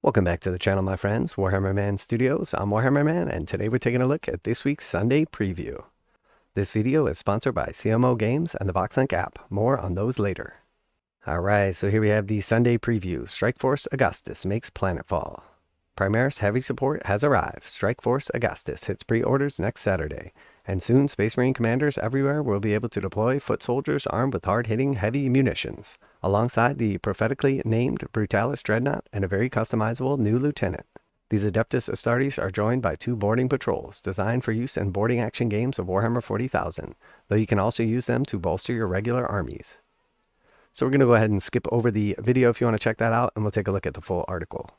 Welcome back to the channel, my friends. Warhammer Man Studios. I'm Warhammer Man, and today we're taking a look at this week's Sunday preview. This video is sponsored by CMO Games and the VoxLink app. More on those later. Alright, so here we have the Sunday preview. Strikeforce Agastas makes planetfall. Primaris Heavy Support has arrived. Strikeforce Agastas hits pre-orders next Saturday. And soon, Space Marine commanders everywhere will be able to deploy foot soldiers armed with hard-hitting heavy munitions, alongside the prophetically named Brutalis Dreadnought and a very customizable new lieutenant. These Adeptus Astartes are joined by 2 boarding patrols, designed for use in boarding action games of Warhammer 40,000, though you can also use them to bolster your regular armies. So we're going to go ahead and skip over the video if you want to check that out, and we'll take a look at the full article.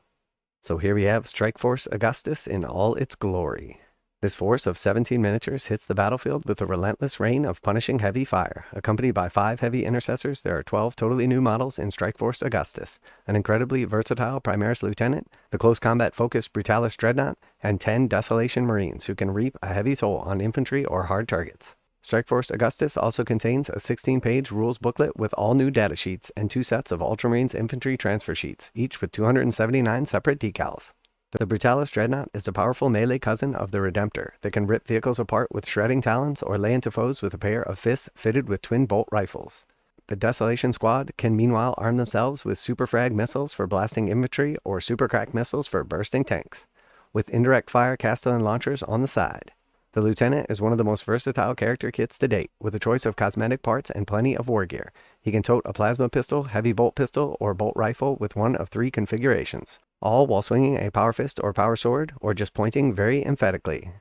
So here we have Strikeforce Agastas in all its glory. This force of 17 miniatures hits the battlefield with a relentless rain of punishing heavy fire. Accompanied by 5 Heavy Intercessors, there are 12 totally new models in Strikeforce Agastas, an incredibly versatile Primaris Lieutenant, the close combat-focused Brutalis Dreadnought, and 10 Desolation Marines who can reap a heavy toll on infantry or hard targets. Strikeforce Agastas also contains a 16-page rules booklet with all new datasheets and 2 sets of Ultramarines infantry transfer sheets, each with 279 separate decals. The Brutalis Dreadnought is a powerful melee cousin of the Redemptor that can rip vehicles apart with shredding talons or lay into foes with a pair of fists fitted with twin bolt rifles. The Desolation Squad can meanwhile arm themselves with superfrag missiles for blasting infantry or supercrack missiles for bursting tanks, with indirect fire Castellan launchers on the side. The Lieutenant is one of the most versatile character kits to date, with a choice of cosmetic parts and plenty of war gear. He can tote a plasma pistol, heavy bolt pistol, or bolt rifle with one of 3 configurations, all while swinging a power fist or power sword, or just pointing very emphatically.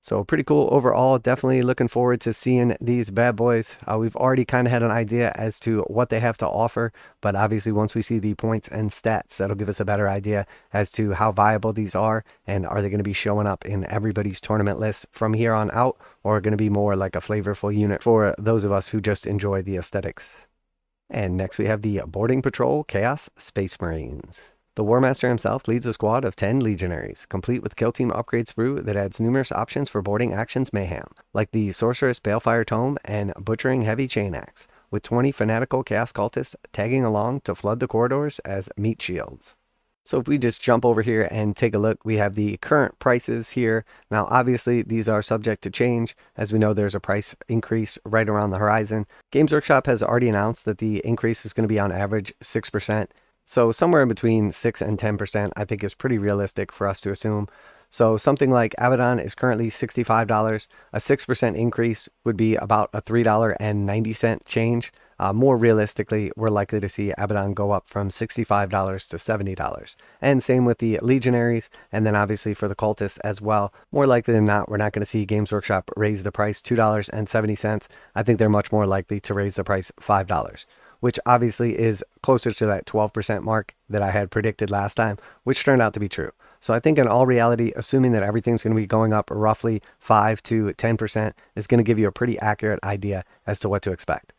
So pretty cool overall. Definitely looking forward to seeing these bad boys. We've already kind of had an idea as to what they have to offer, but obviously once we see the points and stats, that'll give us a better idea as to how viable these are, and are they going to be showing up in everybody's tournament list from here on out, or going to be more like a flavorful unit for those of us who just enjoy the aesthetics. And next we have the Boarding Patrol Chaos Space Marines. The War Master himself leads a squad of 10 Legionaries, complete with Kill Team upgrade sprue that adds numerous options for boarding actions mayhem, like the Sorceress Balefire Tome and Butchering Heavy Chain Axe, with 20 fanatical Chaos Cultists tagging along to flood the corridors as meat shields. So if we just jump over here and take a look, we have the current prices here. Now obviously these are subject to change, as we know there's a price increase right around the horizon. Games Workshop has already announced that the increase is going to be on average 6%. So somewhere in between 6 and 10% I think is pretty realistic for us to assume. So something like Abaddon is currently $65. A 6% increase would be about a $3.90 change. More realistically, we're likely to see Abaddon go up from $65 to $70. And same with the Legionaries, and then obviously for the Cultists as well. More likely than not, we're not going to see Games Workshop raise the price $2.70. I think they're much more likely to raise the price $5. Which obviously is closer to that 12% mark that I had predicted last time, which turned out to be true. So I think in all reality, assuming that everything's going to be going up roughly 5 to 10% is going to give you a pretty accurate idea as to what to expect.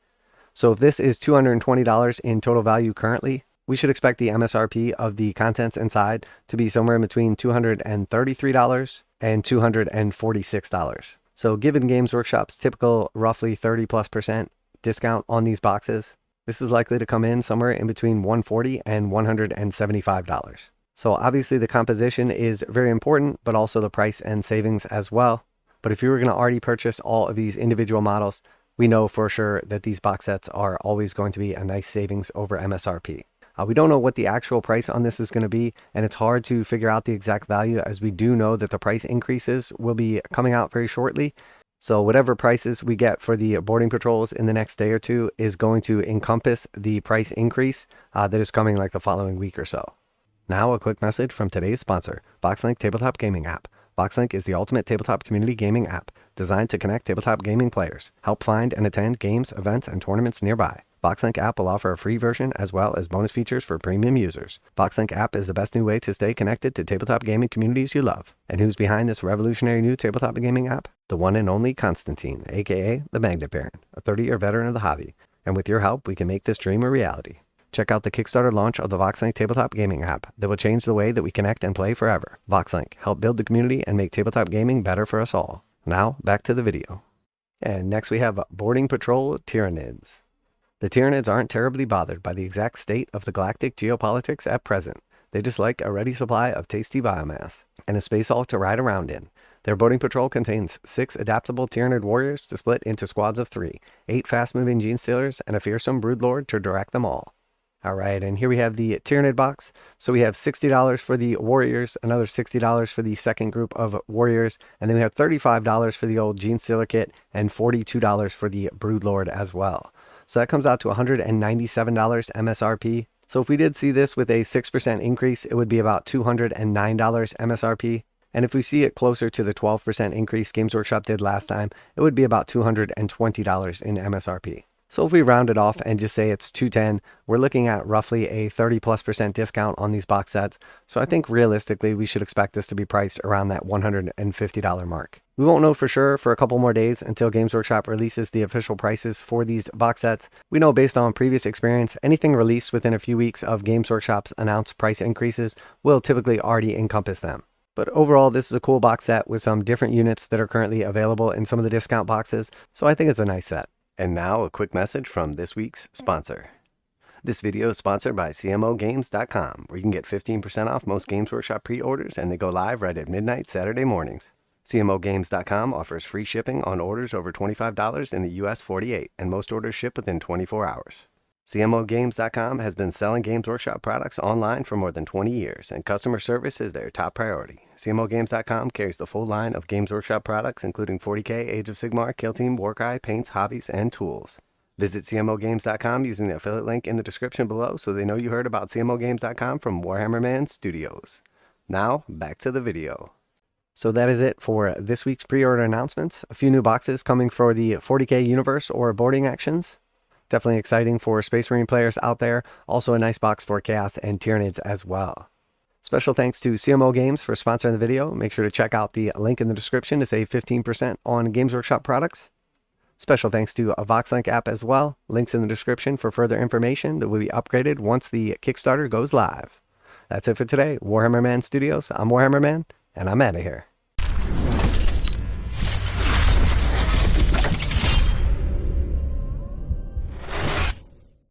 So if this is $220 in total value currently, we should expect the MSRP of the contents inside to be somewhere between $233 and $246. So given Games Workshop's typical roughly 30+% discount on these boxes, this is likely to come in somewhere in between $140 and $175. So obviously the composition is very important, but also the price and savings as well. But if you were going to already purchase all of these individual models, we know for sure that these box sets are always going to be a nice savings over MSRP. We don't know what the actual price on this is going to be, and it's hard to figure out the exact value, as we do know that the price increases will be coming out very shortly. So whatever prices we get for the boarding patrols in the next day or two is going to encompass the price increase that is coming like the following week or so. Now a quick message from today's sponsor, VoxLink Tabletop Gaming App. VoxLink is the ultimate tabletop community gaming app designed to connect tabletop gaming players, help find and attend games, events, and tournaments nearby. VoxLink app will offer a free version as well as bonus features for premium users. VoxLink app is the best new way to stay connected to tabletop gaming communities you love. And who's behind this revolutionary new tabletop gaming app? The one and only Constantine, aka the Magnet Baron, a 30-year veteran of the hobby. And with your help, we can make this dream a reality. Check out the Kickstarter launch of the VoxLink Tabletop Gaming app that will change the way that we connect and play forever. VoxLink, help build the community and make tabletop gaming better for us all. Now, back to the video. And next we have Boarding Patrol Tyranids. The Tyranids aren't terribly bothered by the exact state of the galactic geopolitics at present. They just like a ready supply of tasty biomass and a space all to ride around in. Their boating patrol contains 6 adaptable Tyranid warriors to split into squads of 3, 8 fast-moving Genestealers, and a fearsome Broodlord to direct them all. Alright, and here we have the Tyranid box. So we have $60 for the warriors, another $60 for the second group of warriors, and then we have $35 for the old Genestealer kit, and $42 for the Broodlord as well. So that comes out to $197 MSRP. So if we did see this with a 6% increase, it would be about $209 MSRP. And if we see it closer to the 12% increase Games Workshop did last time, it would be about $220 in MSRP. So if we round it off and just say it's $210, we're looking at roughly a 30+% discount on these box sets. So I think realistically, we should expect this to be priced around that $150 mark. We won't know for sure for a couple more days until Games Workshop releases the official prices for these box sets. We know based on previous experience, anything released within a few weeks of Games Workshop's announced price increases will typically already encompass them. But overall, this is a cool box set with some different units that are currently available in some of the discount boxes. So I think it's a nice set. And now a quick message from this week's sponsor. This video is sponsored by CMOgames.com, where you can get 15% off most Games Workshop pre-orders, and they go live right at midnight Saturday mornings. CMOgames.com offers free shipping on orders over $25 in the US 48, and most orders ship within 24 hours. CMOgames.com has been selling Games Workshop products online for more than 20 years, and customer service is their top priority. CMOgames.com carries the full line of Games Workshop products, including 40k, Age of Sigmar, Kill Team, Warcry, paints, hobbies, and tools. Visit CMOgames.com using the affiliate link in the description below so they know you heard about CMOgames.com from Warhammer Man Studios. Now, back to the video. So that is it for this week's pre-order announcements. A few new boxes coming for the 40k universe or boarding actions. Definitely exciting for Space Marine players out there. Also a nice box for Chaos and Tyranids as well. Special thanks to CMO Games for sponsoring the video. Make sure to check out the link in the description to save 15% on Games Workshop products. Special thanks to a VoxLink app as well. Links in the description for further information that will be upgraded once the Kickstarter goes live. That's it for today. Warhammer Man Studios. I'm Warhammer Man, and I'm out of here.